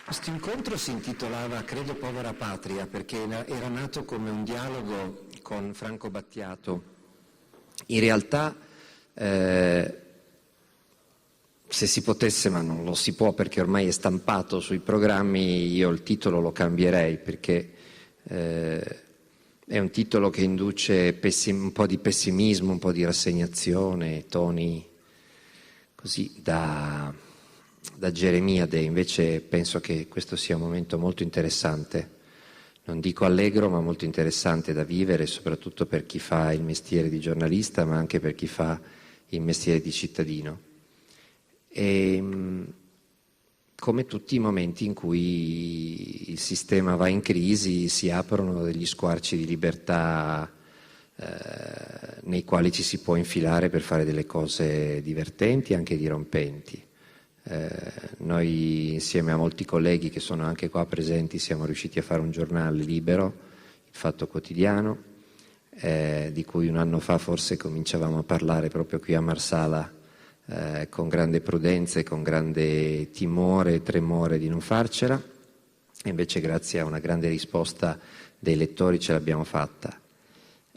Questo incontro si intitolava Credo povera patria perché era nato come un dialogo con Franco Battiato. In realtà, se si potesse, ma non lo si può perché ormai è stampato sui programmi, io il titolo lo cambierei perché è un titolo che induce un po' di pessimismo, un po' di rassegnazione, toni così da Geremiade. Invece penso che questo sia un momento molto interessante, non dico allegro ma molto interessante da vivere, soprattutto per chi fa il mestiere di giornalista ma anche per chi fa il mestiere di cittadino. E come tutti i momenti in cui il sistema va in crisi si aprono degli squarci di libertà nei quali ci si può infilare per fare delle cose divertenti e anche dirompenti. Noi insieme a molti colleghi che sono anche qua presenti siamo riusciti a fare un giornale libero, il Fatto Quotidiano, di cui un anno fa forse cominciavamo a parlare proprio qui a Marsala con grande prudenza e con grande timore e tremore di non farcela, e invece grazie a una grande risposta dei lettori ce l'abbiamo fatta.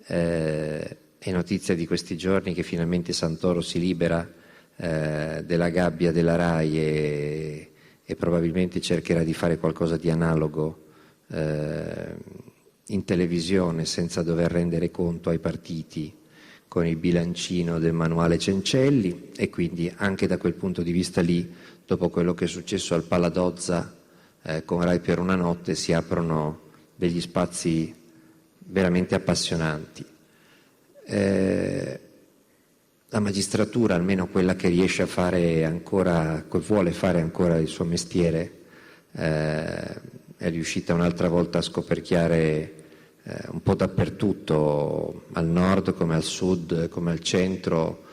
È notizia di questi giorni che finalmente Santoro si libera della gabbia della RAI e probabilmente cercherà di fare qualcosa di analogo in televisione senza dover rendere conto ai partiti con il bilancino del manuale Cencelli, e quindi anche da quel punto di vista lì, dopo quello che è successo al Paladozza con Rai per una notte, si aprono degli spazi veramente appassionanti. La magistratura, almeno quella che riesce a fare ancora, che vuole fare ancora il suo mestiere, è riuscita un'altra volta a scoperchiare un po' dappertutto, al nord come al sud come al centro,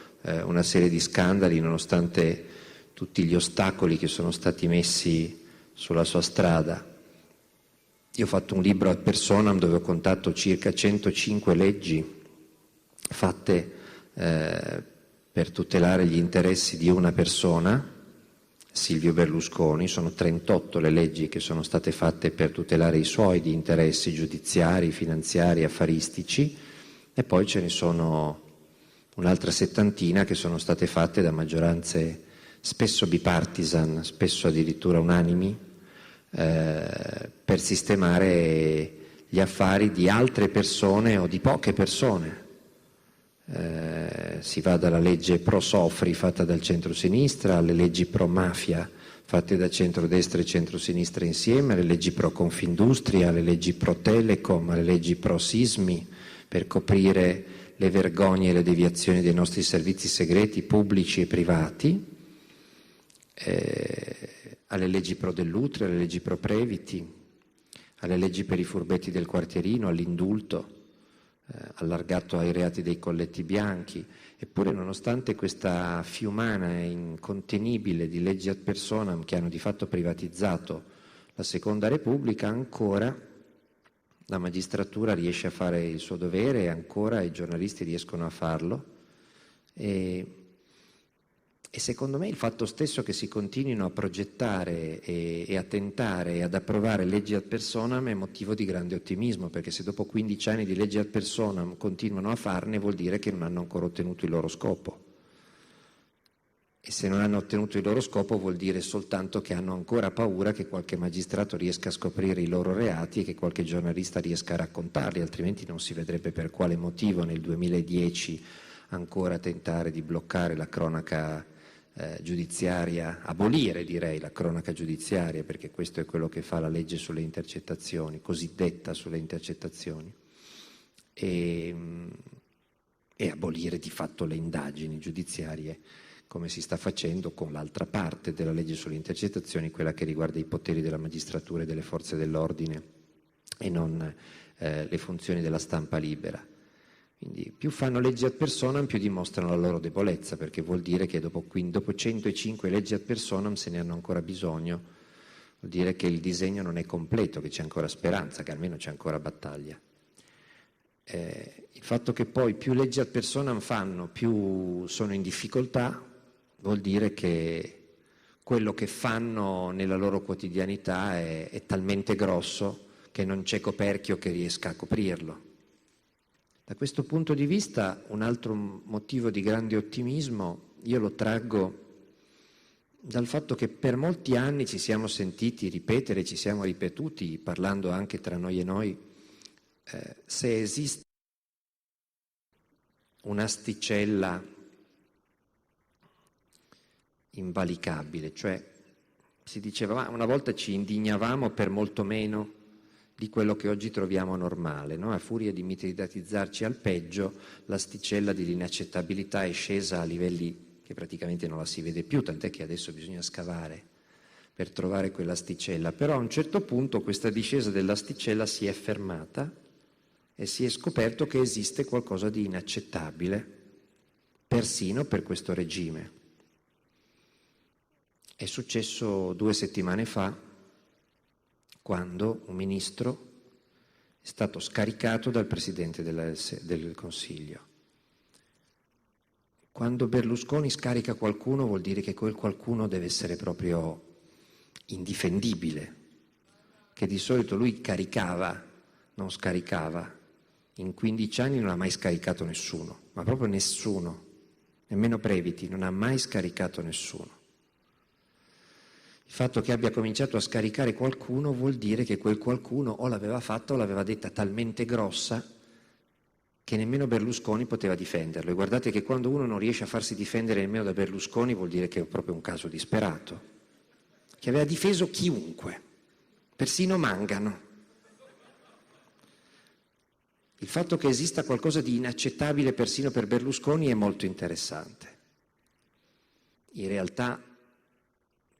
una serie di scandali nonostante tutti gli ostacoli che sono stati messi sulla sua strada. Io ho fatto un libro ad personam dove ho contato circa 105 leggi fatte per tutelare gli interessi di una persona, Silvio Berlusconi. Sono 38 le leggi che sono state fatte per tutelare i suoi di interessi giudiziari, finanziari, affaristici, e poi ce ne sono un'altra settantina che sono state fatte da maggioranze spesso bipartisan, spesso addirittura unanimi, per sistemare gli affari di altre persone o di poche persone. Si va dalla legge pro Sofri fatta dal centro-sinistra alle leggi pro mafia fatte da centrodestra e centro-sinistra insieme, alle leggi pro Confindustria, alle leggi pro Telecom, alle leggi pro sismi per coprire le vergogne e le deviazioni dei nostri servizi segreti pubblici e privati, alle leggi pro Dell'Utri, alle leggi pro Previti, alle leggi per i furbetti del quartierino, all'indulto allargato ai reati dei colletti bianchi. Eppure, nonostante questa fiumana e incontenibile di leggi ad personam che hanno di fatto privatizzato la Seconda Repubblica, ancora la magistratura riesce a fare il suo dovere e ancora i giornalisti riescono a farlo. E secondo me il fatto stesso che si continuino a progettare e a tentare e ad approvare leggi ad personam è motivo di grande ottimismo, perché se dopo 15 anni di leggi ad personam continuano a farne vuol dire che non hanno ancora ottenuto il loro scopo. E se non hanno ottenuto il loro scopo vuol dire soltanto che hanno ancora paura che qualche magistrato riesca a scoprire i loro reati e che qualche giornalista riesca a raccontarli, altrimenti non si vedrebbe per quale motivo nel 2010 ancora tentare di bloccare la cronaca giudiziaria, abolire direi la cronaca giudiziaria, perché questo è quello che fa la legge sulle intercettazioni, cosiddetta sulle intercettazioni, e abolire di fatto le indagini giudiziarie, come si sta facendo con l'altra parte della legge sulle intercettazioni, quella che riguarda i poteri della magistratura e delle forze dell'ordine e non le funzioni della stampa libera. Quindi più fanno leggi ad personam più dimostrano la loro debolezza, perché vuol dire che dopo 105 leggi ad personam se ne hanno ancora bisogno, vuol dire che il disegno non è completo, che c'è ancora speranza, che almeno c'è ancora battaglia. Il fatto che poi più leggi ad personam fanno, più sono in difficoltà, vuol dire che quello che fanno nella loro quotidianità è talmente grosso che non c'è coperchio che riesca a coprirlo. Da questo punto di vista un altro motivo di grande ottimismo io lo traggo dal fatto che per molti anni ci siamo sentiti ripetere, ci siamo ripetuti, parlando anche tra noi e noi, se esiste un'asticella invalicabile, cioè si diceva ma una volta ci indignavamo per molto meno di quello che oggi troviamo normale, no? A furia di mitidatizzarci al peggio, l'asticella dell'inaccettabilità è scesa a livelli che praticamente non la si vede più, tant'è che adesso bisogna scavare per trovare quell'asticella, però a un certo punto questa discesa dell'asticella si è fermata e si è scoperto che esiste qualcosa di inaccettabile, persino per questo regime. È successo 2 settimane fa, quando un ministro è stato scaricato dal Presidente del Consiglio. Quando Berlusconi scarica qualcuno vuol dire che quel qualcuno deve essere proprio indifendibile, che di solito lui caricava, non scaricava. In 15 anni non ha mai scaricato nessuno, ma proprio nessuno, nemmeno Previti, non ha mai scaricato nessuno. Il fatto che abbia cominciato a scaricare qualcuno vuol dire che quel qualcuno o l'aveva fatta o l'aveva detta talmente grossa che nemmeno Berlusconi poteva difenderlo. E guardate che quando uno non riesce a farsi difendere nemmeno da Berlusconi vuol dire che è proprio un caso disperato, che aveva difeso chiunque, persino Mangano. Il fatto che esista qualcosa di inaccettabile persino per Berlusconi è molto interessante. In realtà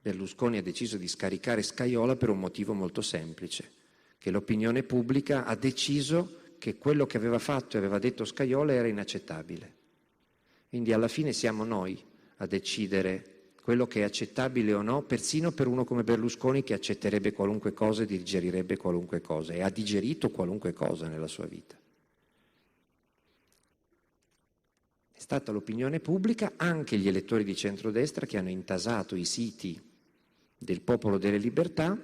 Berlusconi ha deciso di scaricare Scajola per un motivo molto semplice, che l'opinione pubblica ha deciso che quello che aveva fatto e aveva detto Scajola era inaccettabile. Quindi alla fine siamo noi a decidere quello che è accettabile o no, persino per uno come Berlusconi che accetterebbe qualunque cosa e digerirebbe qualunque cosa e ha digerito qualunque cosa nella sua vita. È stata l'opinione pubblica, anche gli elettori di centrodestra che hanno intasato i siti del Popolo delle Libertà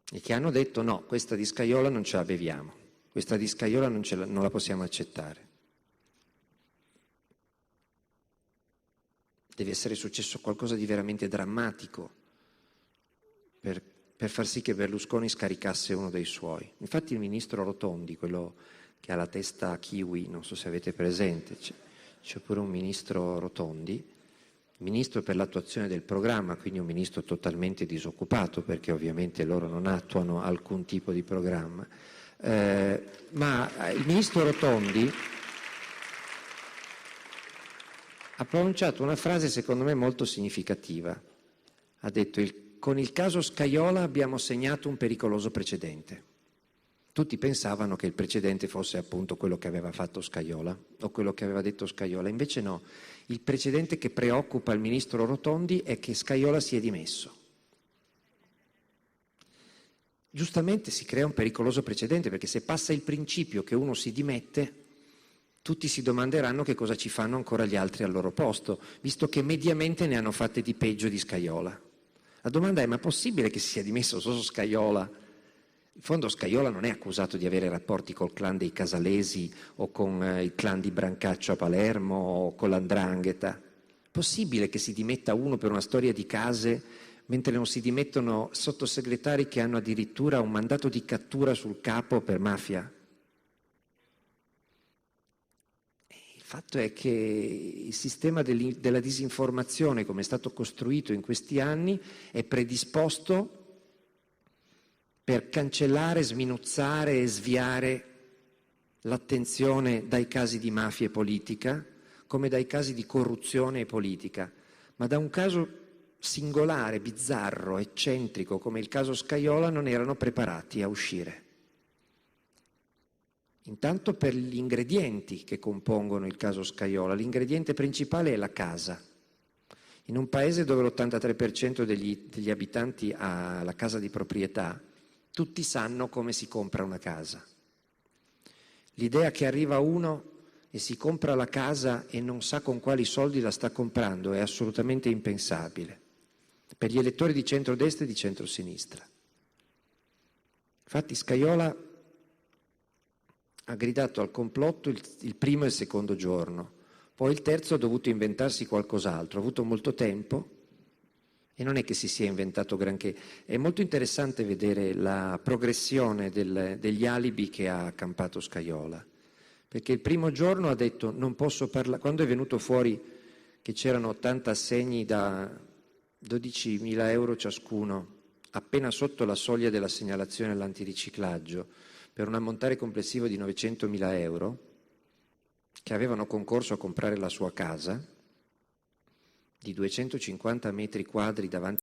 e che hanno detto no, questa di Scajola non ce la beviamo, questa di Scajola non la possiamo accettare. Deve essere successo qualcosa di veramente drammatico per far sì che Berlusconi scaricasse uno dei suoi. Infatti il ministro Rotondi, quello che ha la testa kiwi, non so se avete presente, c'è pure un ministro Rotondi, ministro per l'attuazione del programma, quindi un ministro totalmente disoccupato perché ovviamente loro non attuano alcun tipo di programma, ma il ministro Rotondi ha pronunciato una frase secondo me molto significativa. Ha detto con il caso Scajola abbiamo segnato un pericoloso precedente. Tutti pensavano che il precedente fosse appunto quello che aveva fatto Scajola o quello che aveva detto Scajola, invece no. Il precedente che preoccupa il ministro Rotondi è che Scajola si è dimesso. Giustamente si crea un pericoloso precedente perché se passa il principio che uno si dimette, tutti si domanderanno che cosa ci fanno ancora gli altri al loro posto, visto che mediamente ne hanno fatte di peggio di Scajola. La domanda è: ma è possibile che si sia dimesso solo Scajola? In fondo Scajola non è accusato di avere rapporti col clan dei Casalesi o con il clan di Brancaccio a Palermo o con l''ndrangheta. È possibile che si dimetta uno per una storia di case mentre non si dimettono sottosegretari che hanno addirittura un mandato di cattura sul capo per mafia? Il fatto è che il sistema della disinformazione, come è stato costruito in questi anni, è predisposto per cancellare, sminuzzare e sviare l'attenzione dai casi di mafia e politica, come dai casi di corruzione e politica, ma da un caso singolare, bizzarro, eccentrico come il caso Scajola non erano preparati a uscire. Intanto per gli ingredienti che compongono il caso Scajola. L'ingrediente principale è la casa. In un paese dove l'83% degli abitanti ha la casa di proprietà, tutti sanno come si compra una casa. L'idea che arriva uno e si compra la casa e non sa con quali soldi la sta comprando è assolutamente impensabile. per gli elettori di centrodestra e di centrosinistra. Infatti Scajola ha gridato al complotto il primo e il secondo giorno, poi il terzo ha dovuto inventarsi qualcos'altro, ha avuto molto tempo e non è che si sia inventato granché. È molto interessante vedere la progressione degli alibi che ha accampato Scajola, perché il primo giorno ha detto non posso parlare, quando è venuto fuori che c'erano 80 assegni da 12.000 euro ciascuno, appena sotto la soglia della segnalazione all'antiriciclaggio, per un ammontare complessivo di 900.000 euro, che avevano concorso a comprare la sua casa, di 250 metri quadri davanti